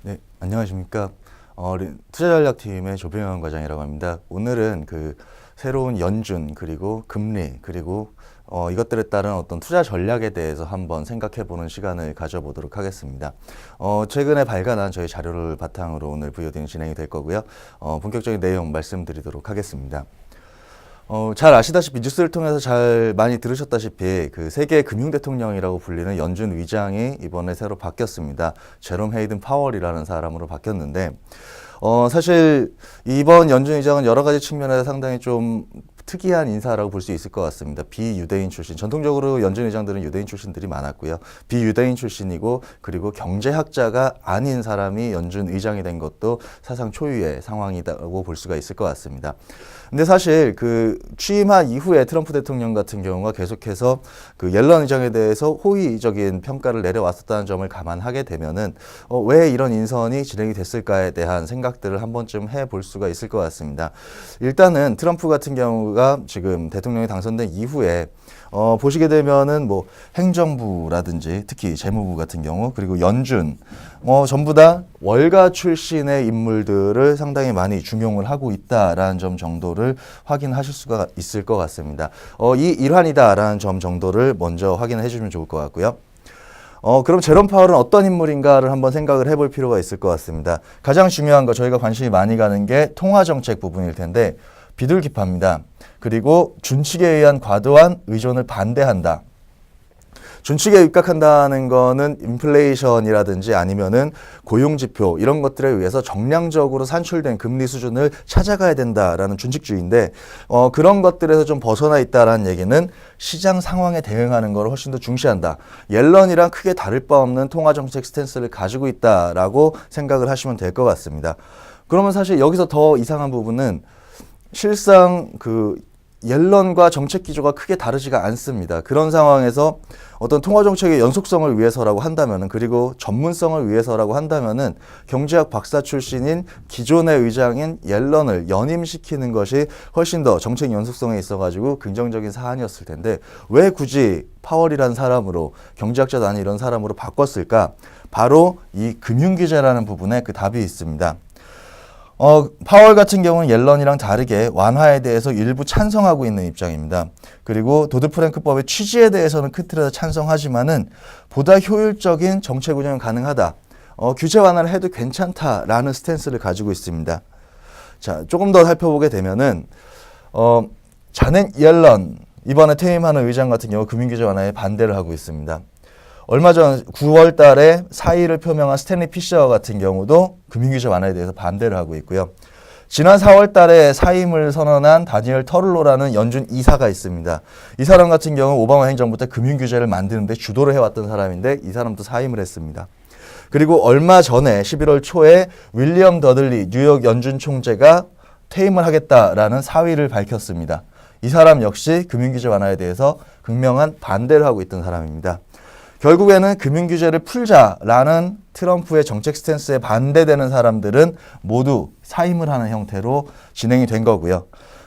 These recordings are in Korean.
네, 안녕하십니까. 투자전략팀의 조병현 과장이라고 합니다. 오늘은 그 새로운 연준 그리고 금리 그리고 이것들에 따른 어떤 투자 전략에 대해서 한번 생각해보는 시간을 가져보도록 하겠습니다. 최근에 발간한 저희 자료를 바탕으로 오늘 VOD는 진행이 될 거고요. 본격적인 내용 말씀드리도록 하겠습니다. 잘 아시다시피 뉴스를 통해서 잘 많이 들으셨다시피 그 세계 금융 대통령이라고 불리는 연준 위장이 이번에 새로 바뀌었습니다. 제롬 헤이든 파월이라는 사람으로 바뀌었는데 사실 이번 연준 위장은 여러 가지 측면에서 상당히 좀 특이한 인사라고 볼 수 있을 것 같습니다. 비유대인 출신, 전통적으로 연준 의장들은 유대인 출신들이 많았고요. 비유대인 출신이고 그리고 경제학자가 아닌 사람이 연준 의장이 된 것도 사상 초유의 상황이라고 볼 수가 있을 것 같습니다. 근데 사실 그 취임한 이후에 트럼프 대통령 같은 경우가 계속해서 그 옐런 의장에 대해서 호의적인 평가를 내려왔었다는 점을 감안하게 되면은 왜 이런 인선이 진행이 됐을까에 대한 생각들을 한 번쯤 해볼 수가 있을 것 같습니다. 일단은 트럼프 같은 경우가 지금 대통령이 당선된 이후에 보시게 되면은 뭐 행정부라든지 특히 재무부 같은 경우 그리고 연준 전부 다 월가 출신의 인물들을 상당히 많이 중용을 하고 있다라는 점 정도를 확인하실 수가 있을 것 같습니다. 이 일환이다라는 점 정도를 먼저 확인해 주시면 좋을 것 같고요. 그럼 제롬 파월은 어떤 인물인가를 한번 생각을 해볼 필요가 있을 것 같습니다. 가장 중요한 거 저희가 관심이 많이 가는 게 통화정책 부분일 텐데 비둘기파입니다. 그리고 준칙에 의한 과도한 의존을 반대한다. 준칙에 입각한다는 거는 인플레이션이라든지 아니면은 고용지표 이런 것들에 의해서 정량적으로 산출된 금리 수준을 찾아가야 된다라는 준칙주의인데 그런 것들에서 좀 벗어나 있다라는 얘기는 시장 상황에 대응하는 걸 훨씬 더 중시한다. 옐런이랑 크게 다를 바 없는 통화정책 스탠스를 가지고 있다라고 생각을 하시면 될 것 같습니다. 그러면 사실 여기서 더 이상한 부분은 실상 그 옐런과 정책 기조가 크게 다르지가 않습니다. 그런 상황에서 어떤 통화정책의 연속성을 위해서라고 한다면은 그리고 전문성을 위해서라고 한다면은 경제학 박사 출신인 기존의 의장인 옐런을 연임시키는 것이 훨씬 더 정책 연속성에 있어가지고 긍정적인 사안이었을 텐데 왜 굳이 파월이라는 사람으로 경제학자도 아닌 이런 사람으로 바꿨을까? 바로 이 금융규제라는 부분에 그 답이 있습니다. 파월 같은 경우는 옐런이랑 다르게 완화에 대해서 일부 찬성하고 있는 입장입니다. 그리고 도드-프랭크법의 취지에 대해서는 큰 틀에서 찬성하지만은 보다 효율적인 정책 운영은 가능하다. 규제 완화를 해도 괜찮다라는 스탠스를 가지고 있습니다. 자, 조금 더 살펴보게 되면은 자넷 옐런 이번에 퇴임하는 의장 같은 경우 금융규제 완화에 반대를 하고 있습니다. 얼마 전 9월 달에 사의를 표명한 스탠리 피셔 같은 경우도 금융규제 완화에 대해서 반대를 하고 있고요. 지난 4월 달에 사임을 선언한 다니엘 터룰로라는 연준 이사가 있습니다. 이 사람 같은 경우 오바마 행정부 때 금융규제를 만드는데 주도를 해왔던 사람인데 이 사람도 사임을 했습니다. 그리고 얼마 전에 11월 초에 윌리엄 더들리 뉴욕 연준 총재가 퇴임을 하겠다라는 사의를 밝혔습니다. 이 사람 역시 금융규제 완화에 대해서 극명한 반대를 하고 있던 사람입니다. 결국에는 금융규제를 풀자라는 트럼프의 정책 스탠스에 반대되는 사람들은 모두 사임을 하는 형태로 진행이 된 거고요.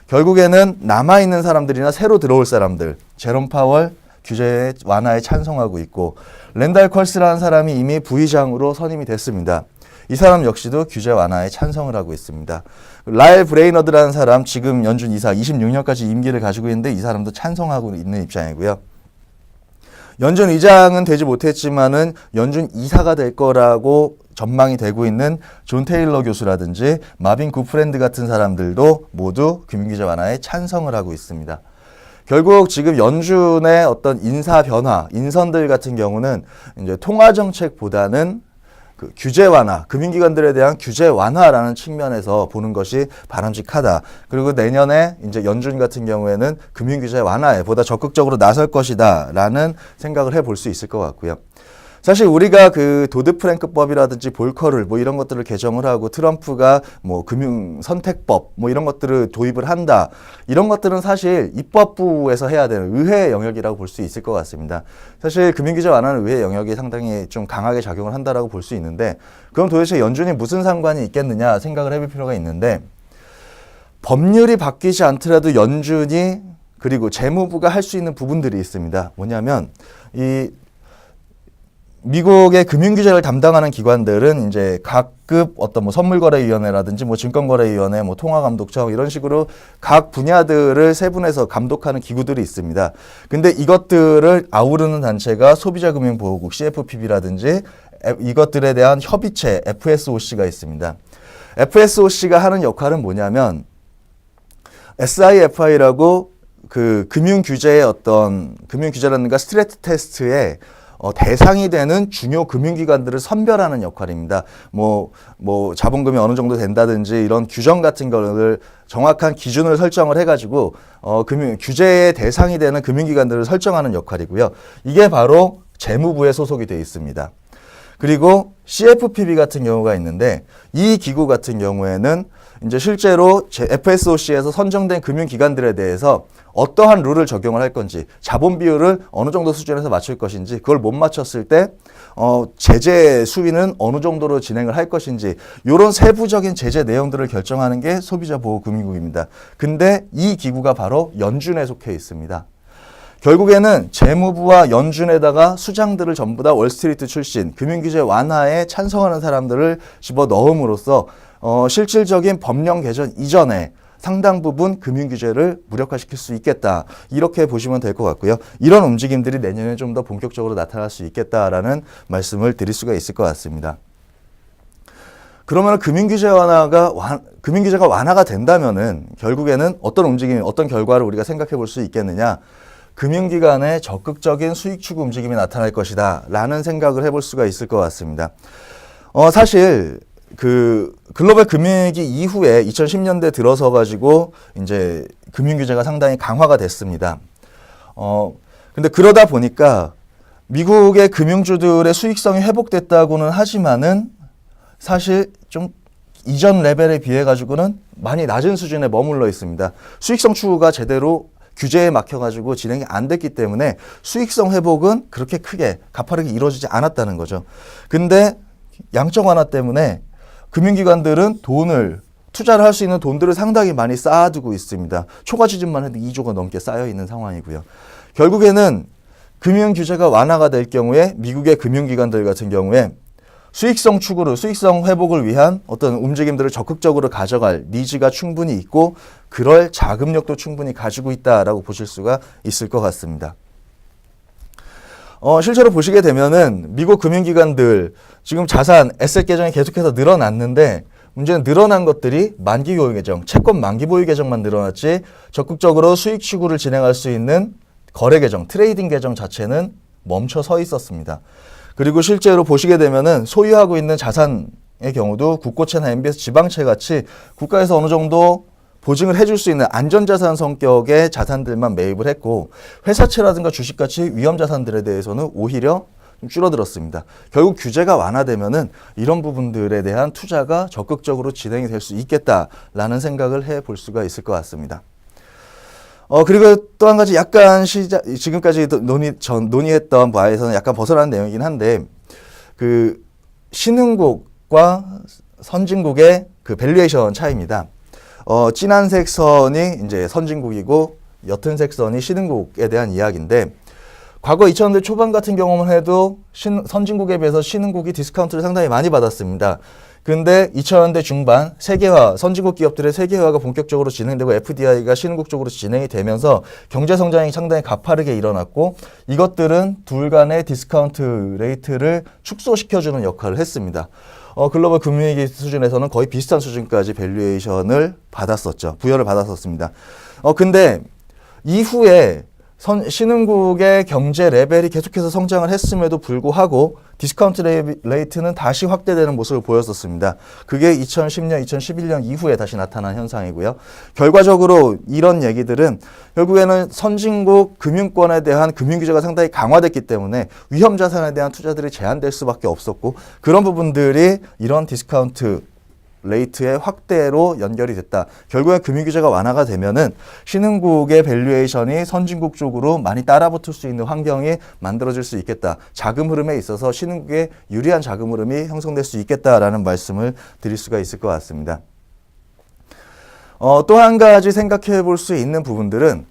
결국에는 남아있는 사람들이나 새로 들어올 사람들, 제롬 파월 규제 완화에 찬성하고 있고 랜달 컬스라는 사람이 이미 부의장으로 선임이 됐습니다. 이 사람 역시도 규제 완화에 찬성을 하고 있습니다. 라일 브레이너드라는 사람 지금 연준 이사 26년까지 임기를 가지고 있는데 이 사람도 찬성하고 있는 입장이고요. 연준 의장은 되지 못했지만은 연준 이사가 될 거라고 전망이 되고 있는 존 테일러 교수라든지 마빈 구프랜드 같은 사람들도 모두 금융규제 완화에 찬성을 하고 있습니다. 결국 지금 연준의 어떤 인사 변화, 인선들 같은 경우는 이제 통화 정책보다는 그 규제 완화, 금융기관들에 대한 규제 완화라는 측면에서 보는 것이 바람직하다. 그리고 내년에 이제 연준 같은 경우에는 금융규제 완화에 보다 적극적으로 나설 것이다라는 생각을 해볼 수 있을 것 같고요. 사실 우리가 그 도드-프랭크법이라든지 볼커룰 뭐 이런 것들을 개정을 하고 트럼프가 뭐 금융 선택법 뭐 이런 것들을 도입을 한다. 이런 것들은 사실 입법부에서 해야 되는 의회 영역이라고 볼 수 있을 것 같습니다. 사실 금융규제 완화는 의회 영역이 상당히 좀 강하게 작용을 한다라고 볼 수 있는데 그럼 도대체 연준이 무슨 상관이 있겠느냐 생각을 해볼 필요가 있는데 법률이 바뀌지 않더라도 연준이 그리고 재무부가 할 수 있는 부분들이 있습니다. 뭐냐면 이 미국의 금융 규제를 담당하는 기관들은 이제 각급 어떤 뭐 선물거래위원회라든지 뭐 증권거래위원회, 뭐 통화감독청 이런 식으로 각 분야들을 세분해서 감독하는 기구들이 있습니다. 근데 이것들을 아우르는 단체가 소비자금융보호국 CFPB라든지 이것들에 대한 협의체 FSOC가 있습니다. FSOC가 하는 역할은 뭐냐면 SIFI라고 그 금융 규제의 어떤 금융 규제라든가 스트레스 테스트에 대상이 되는 중요 금융기관들을 선별하는 역할입니다. 뭐 자본금이 어느 정도 된다든지 이런 규정 같은 거를 정확한 기준을 설정을 해가지고 금융 규제의 대상이 되는 금융기관들을 설정하는 역할이고요. 이게 바로 재무부에 소속이 되어 있습니다. 그리고 CFPB 같은 경우가 있는데 이 기구 같은 경우에는 이제 실제로 FSOC에서 선정된 금융기관들에 대해서 어떠한 룰을 적용을 할 건지, 자본 비율을 어느 정도 수준에서 맞출 것인지, 그걸 못 맞췄을 때 제재 수위는 어느 정도로 진행을 할 것인지, 이런 세부적인 제재 내용들을 결정하는 게 소비자보호금융국입니다. 근데 이 기구가 바로 연준에 속해 있습니다. 결국에는 재무부와 연준에다가 수장들을 전부 다 월스트리트 출신, 금융규제 완화에 찬성하는 사람들을 집어넣음으로써 실질적인 법령 개정 이전에 상당 부분 금융규제를 무력화시킬 수 있겠다. 이렇게 보시면 될 것 같고요. 이런 움직임들이 내년에 좀 더 본격적으로 나타날 수 있겠다라는 말씀을 드릴 수가 있을 것 같습니다. 그러면 금융규제가 완화가 된다면은 결국에는 어떤 움직임, 어떤 결과를 우리가 생각해 볼 수 있겠느냐? 금융기관의 적극적인 수익 추구 움직임이 나타날 것이다 라는 생각을 해볼 수가 있을 것 같습니다. 사실 그 글로벌 금융위기 이후에 2010년대 들어서 가지고 이제 금융규제가 상당히 강화가 됐습니다. 근데 그러다 보니까 미국의 금융주들의 수익성이 회복됐다고는 하지만은 사실 좀 이전 레벨에 비해 가지고는 많이 낮은 수준에 머물러 있습니다. 수익성 추구가 제대로 규제에 막혀가지고 진행이 안 됐기 때문에 수익성 회복은 그렇게 크게 가파르게 이루어지지 않았다는 거죠. 근데 양적 완화 때문에 금융기관들은 투자를 할 수 있는 돈들을 상당히 많이 쌓아두고 있습니다. 초과 지준만 해도 2조가 넘게 쌓여 있는 상황이고요. 결국에는 금융 규제가 완화가 될 경우에 미국의 금융기관들 같은 경우에 수익성 추구를, 수익성 회복을 위한 어떤 움직임들을 적극적으로 가져갈 니즈가 충분히 있고 그럴 자금력도 충분히 가지고 있다라고 보실 수가 있을 것 같습니다. 실제로 보시게 되면은 미국 금융기관들 지금 자산, 에셋 계정이 계속해서 늘어났는데 문제는 늘어난 것들이 만기 보유 계정, 채권 만기 보유 계정만 늘어났지 적극적으로 수익 추구를 진행할 수 있는 거래 계정, 트레이딩 계정 자체는 멈춰 서 있었습니다. 그리고 실제로 보시게 되면은 소유하고 있는 자산의 경우도 국고채나 MBS 지방채 같이 국가에서 어느 정도 보증을 해줄 수 있는 안전자산 성격의 자산들만 매입을 했고 회사채라든가 주식같이 위험자산들에 대해서는 오히려 좀 줄어들었습니다. 결국 규제가 완화되면은 이런 부분들에 대한 투자가 적극적으로 진행이 될 수 있겠다라는 생각을 해볼 수가 있을 것 같습니다. 그리고 또 한 가지 약간 지금까지 논의했던 바에서는 약간 벗어나는 내용이긴 한데, 그 신흥국과 선진국의 그 밸류에이션 차이입니다. 진한색 선이 이제 선진국이고 옅은색 선이 신흥국에 대한 이야기인데, 과거 2000년대 초반 같은 경우만 해도 선진국에 비해서 신흥국이 디스카운트를 상당히 많이 받았습니다. 근데 2000년대 중반 세계화, 선진국 기업들의 세계화가 본격적으로 진행되고 FDI가 신흥국 쪽으로 진행이 되면서 경제 성장이 상당히 가파르게 일어났고 이것들은 둘 간의 디스카운트 레이트를 축소시켜주는 역할을 했습니다. 글로벌 금융위기 수준에서는 거의 비슷한 수준까지 밸류에이션을 받았었죠. 부여를 받았었습니다. 근데 이후에 신흥국의 경제 레벨이 계속해서 성장을 했음에도 불구하고 디스카운트 레이트는 다시 확대되는 모습을 보였었습니다. 그게 2010년, 2011년 이후에 다시 나타난 현상이고요. 결과적으로 이런 얘기들은 결국에는 선진국 금융권에 대한 금융규제가 상당히 강화됐기 때문에 위험자산에 대한 투자들이 제한될 수밖에 없었고 그런 부분들이 이런 디스카운트 레이트의 확대로 연결이 됐다. 결국에 금융규제가 완화가 되면은 신흥국의 밸류에이션이 선진국 쪽으로 많이 따라붙을 수 있는 환경이 만들어질 수 있겠다. 자금 흐름에 있어서 신흥국의 유리한 자금 흐름이 형성될 수 있겠다라는 말씀을 드릴 수가 있을 것 같습니다. 또 한 가지 생각해 볼 수 있는 부분들은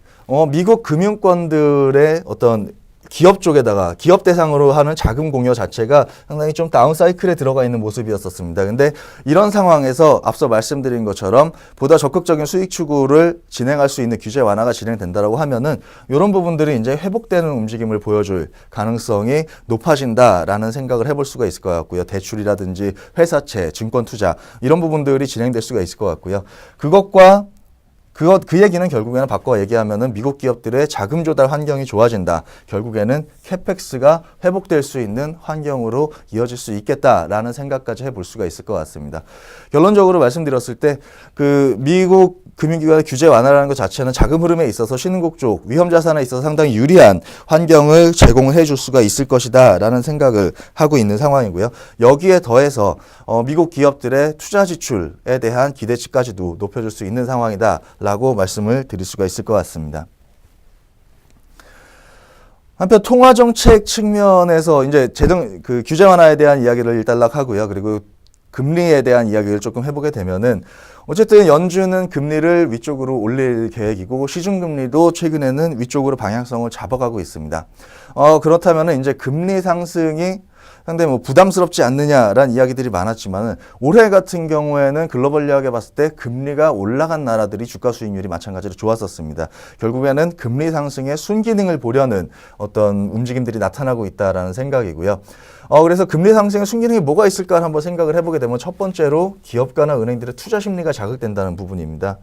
미국 금융권들의 어떤 기업 쪽에다가 기업 대상으로 하는 자금 공여 자체가 상당히 좀 다운 사이클에 들어가 있는 모습이었었습니다. 근데 이런 상황에서 앞서 말씀드린 것처럼 보다 적극적인 수익 추구를 진행할 수 있는 규제 완화가 진행된다라고 하면은 이런 부분들이 이제 회복되는 움직임을 보여줄 가능성이 높아진다라는 생각을 해볼 수가 있을 것 같고요. 대출이라든지 회사채, 증권 투자 이런 부분들이 진행될 수가 있을 것 같고요. 그 얘기는 결국에는 바꿔 얘기하면은 미국 기업들의 자금 조달 환경이 좋아진다. 결국에는 캐펙스가 회복될 수 있는 환경으로 이어질 수 있겠다라는 생각까지 해볼 수가 있을 것 같습니다. 결론적으로 말씀드렸을 때 그 미국 금융기관의 규제 완화라는 것 자체는 자금 흐름에 있어서 신흥국 쪽 위험 자산에 있어서 상당히 유리한 환경을 제공해 줄 수가 있을 것이다라는 생각을 하고 있는 상황이고요. 여기에 더해서 미국 기업들의 투자 지출에 대한 기대치까지도 높여줄 수 있는 상황이다라고 말씀을 드릴 수가 있을 것 같습니다. 한편 통화정책 측면에서 이제 그 규제 완화에 대한 이야기를 일단락 하고요. 그리고 금리에 대한 이야기를 조금 해보게 되면은 어쨌든 연준은 금리를 위쪽으로 올릴 계획이고 시중금리도 최근에는 위쪽으로 방향성을 잡아가고 있습니다. 그렇다면은 이제 금리 상승이 상당히 뭐 부담스럽지 않느냐라는 이야기들이 많았지만은 올해 같은 경우에는 글로벌리하게 봤을 때 금리가 올라간 나라들이 주가 수익률이 마찬가지로 좋았었습니다. 결국에는 금리 상승의 순기능을 보려는 어떤 움직임들이 나타나고 있다라는 생각이고요. 그래서 금리 상승의 순기능이 뭐가 있을까 한번 생각을 해보게 되면 첫 번째로 기업가나 은행들의 투자 심리가 자극된다는 부분입니다.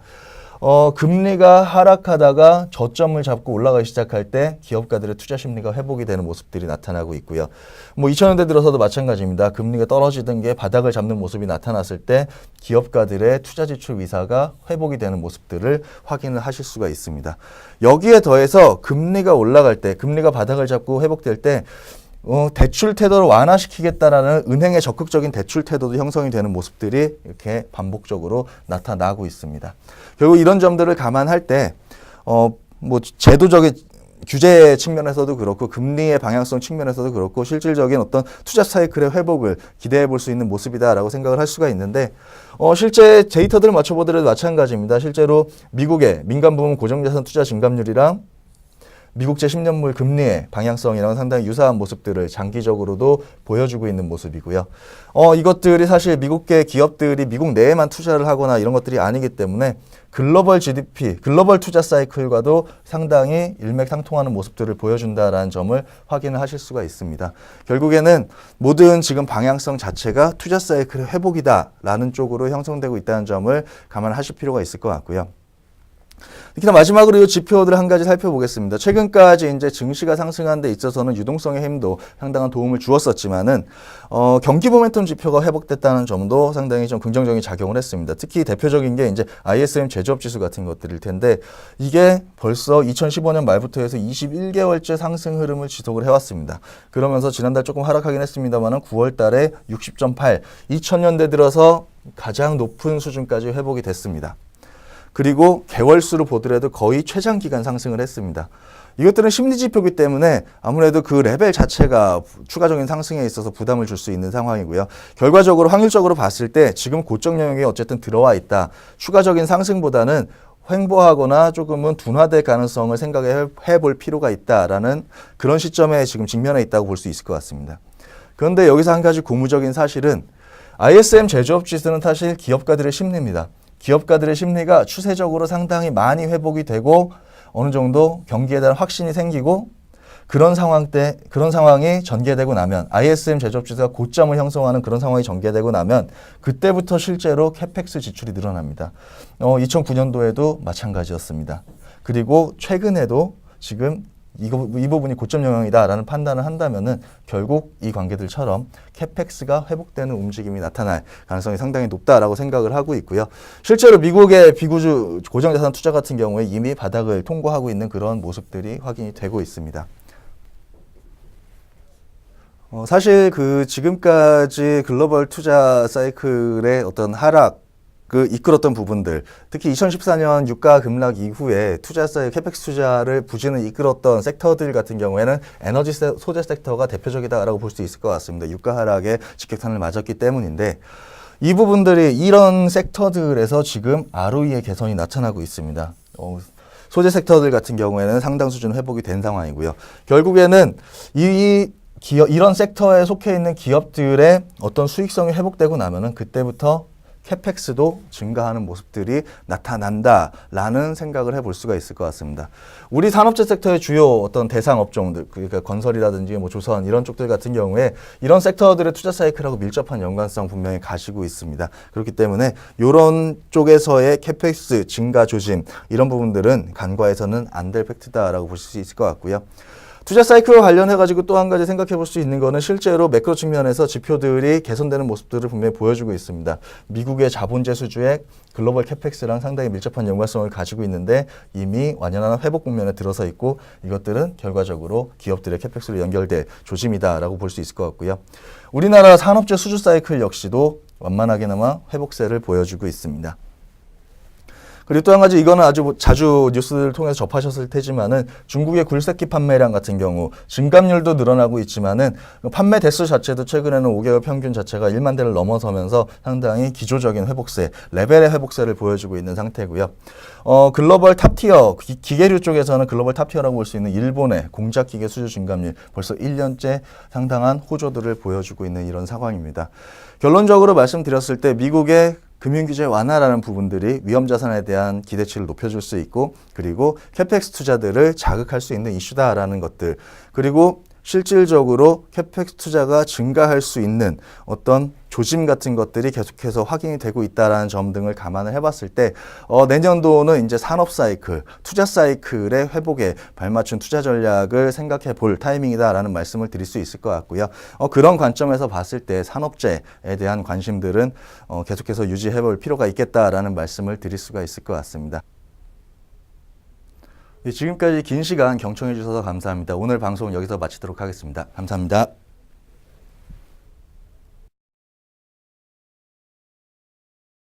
금리가 하락하다가 저점을 잡고 올라가기 시작할 때 기업가들의 투자 심리가 회복이 되는 모습들이 나타나고 있고요. 뭐 2000년대 들어서도 마찬가지입니다. 금리가 떨어지던 게 바닥을 잡는 모습이 나타났을 때 기업가들의 투자 지출 의사가 회복이 되는 모습들을 확인을 하실 수가 있습니다. 여기에 더해서 금리가 올라갈 때, 금리가 바닥을 잡고 회복될 때 대출 태도를 완화시키겠다라는 은행의 적극적인 대출 태도도 형성이 되는 모습들이 이렇게 반복적으로 나타나고 있습니다. 결국 이런 점들을 감안할 때, 뭐 제도적인 규제 측면에서도 그렇고 금리의 방향성 측면에서도 그렇고 실질적인 어떤 투자 사이클의 회복을 기대해 볼 수 있는 모습이다라고 생각을 할 수가 있는데, 실제 데이터들을 맞춰보더라도 마찬가지입니다. 실제로 미국의 민간 부문 고정자산 투자 증감률이랑 미국제 10년물 금리의 방향성이랑 상당히 유사한 모습들을 장기적으로도 보여주고 있는 모습이고요. 이것들이 사실 미국계 기업들이 미국 내에만 투자를 하거나 이런 것들이 아니기 때문에 글로벌 GDP, 글로벌 투자 사이클과도 상당히 일맥상통하는 모습들을 보여준다라는 점을 확인을 하실 수가 있습니다. 결국에는 모든 지금 방향성 자체가 투자 사이클의 회복이다라는 쪽으로 형성되고 있다는 점을 감안하실 필요가 있을 것 같고요. 특히나 마지막으로 이 지표들 한 가지 살펴보겠습니다. 최근까지 이제 증시가 상승하는 데 있어서는 유동성의 힘도 상당한 도움을 주었었지만은, 경기 모멘텀 지표가 회복됐다는 점도 상당히 좀 긍정적인 작용을 했습니다. 특히 대표적인 게 이제 ISM 제조업 지수 같은 것들일 텐데, 이게 벌써 2015년 말부터 해서 21개월째 상승 흐름을 지속을 해왔습니다. 그러면서 지난달 조금 하락하긴 했습니다만은 9월 달에 60.8, 2000년대 들어서 가장 높은 수준까지 회복이 됐습니다. 그리고 개월수로 보더라도 거의 최장기간 상승을 했습니다. 이것들은 심리지표이기 때문에 아무래도 그 레벨 자체가 추가적인 상승에 있어서 부담을 줄 수 있는 상황이고요. 결과적으로 확률적으로 봤을 때 지금 고점 영역에 어쨌든 들어와 있다. 추가적인 상승보다는 횡보하거나 조금은 둔화될 가능성을 생각해 볼 필요가 있다라는 그런 시점에 지금 직면해 있다고 볼 수 있을 것 같습니다. 그런데 여기서 한 가지 고무적인 사실은 ISM 제조업 지수는 사실 기업가들의 심리입니다. 기업가들의 심리가 추세적으로 상당히 많이 회복이 되고 어느 정도 경기에 대한 확신이 생기고 그런 상황이 전개되고 나면 ISM 제조업 지수가 고점을 형성하는 그런 상황이 전개되고 나면 그때부터 실제로 캐펙스 지출이 늘어납니다. 2009년도에도 마찬가지였습니다. 그리고 최근에도 지금 이 부분이 고점 영역이다라는 판단을 한다면은 결국 이 관계들처럼 캐펙스가 회복되는 움직임이 나타날 가능성이 상당히 높다라고 생각을 하고 있고요. 실제로 미국의 비구주 고정자산 투자 같은 경우에 이미 바닥을 통과하고 있는 그런 모습들이 확인이 되고 있습니다. 사실 지금까지 글로벌 투자 사이클의 어떤 하락 이끌었던 부분들, 특히 2014년 유가 급락 이후에 캐펙스 투자를 부진을 이끌었던 섹터들 같은 경우에는 에너지 소재 섹터가 대표적이다라고 볼 수 있을 것 같습니다. 유가 하락에 직격탄을 맞았기 때문인데 이 부분들이 이런 섹터들에서 지금 ROE의 개선이 나타나고 있습니다. 소재 섹터들 같은 경우에는 상당 수준 회복이 된 상황이고요. 결국에는 이런 섹터에 속해 있는 기업들의 어떤 수익성이 회복되고 나면은 그때부터 캐펙스도 증가하는 모습들이 나타난다라는 생각을 해볼 수가 있을 것 같습니다. 우리 산업재 섹터의 주요 어떤 대상 업종들, 그러니까 건설이라든지 뭐 조선 이런 쪽들 같은 경우에 이런 섹터들의 투자 사이클하고 밀접한 연관성 분명히 가지고 있습니다. 그렇기 때문에 이런 쪽에서의 캐펙스 증가 조짐 이런 부분들은 간과해서는 안 될 팩트다라고 볼 수 있을 것 같고요. 투자 사이클과 관련해가지고 또 한 가지 생각해 볼 수 있는 거는 실제로 매크로 측면에서 지표들이 개선되는 모습들을 분명히 보여주고 있습니다. 미국의 자본재 수주액 글로벌 캐펙스랑 상당히 밀접한 연관성을 가지고 있는데 이미 완연한 회복 국면에 들어서 있고 이것들은 결과적으로 기업들의 캐펙스로 연결될 조짐이다라고 볼 수 있을 것 같고요. 우리나라 산업재 수주 사이클 역시도 완만하게나마 회복세를 보여주고 있습니다. 그리고 또 한 가지 이거는 아주 자주 뉴스를 통해서 접하셨을 테지만은 중국의 굴세키 판매량 같은 경우 증감률도 늘어나고 있지만은 판매 대수 자체도 최근에는 5개월 평균 자체가 1만 대를 넘어서면서 상당히 기조적인 회복세, 레벨의 회복세를 보여주고 있는 상태고요. 글로벌 탑티어, 기계류 쪽에서는 글로벌 탑티어라고 볼 수 있는 일본의 공작기계 수주 증감률 벌써 1년째 상당한 호조들을 보여주고 있는 이런 상황입니다. 결론적으로 말씀드렸을 때 미국의 금융규제 완화라는 부분들이 위험자산에 대한 기대치를 높여줄 수 있고 그리고 캐펙스 투자들을 자극할 수 있는 이슈다라는 것들 그리고 실질적으로 캐펙스 투자가 증가할 수 있는 어떤 조짐 같은 것들이 계속해서 확인이 되고 있다는 점 등을 감안을 해봤을 때 내년도는 이제 산업 사이클, 투자 사이클의 회복에 발맞춘 투자 전략을 생각해 볼 타이밍이다라는 말씀을 드릴 수 있을 것 같고요. 그런 관점에서 봤을 때 산업재에 대한 관심들은 계속해서 유지해 볼 필요가 있겠다라는 말씀을 드릴 수가 있을 것 같습니다. 지금까지 긴 시간 경청해 주셔서 감사합니다. 오늘 방송 여기서 마치도록 하겠습니다. 감사합니다.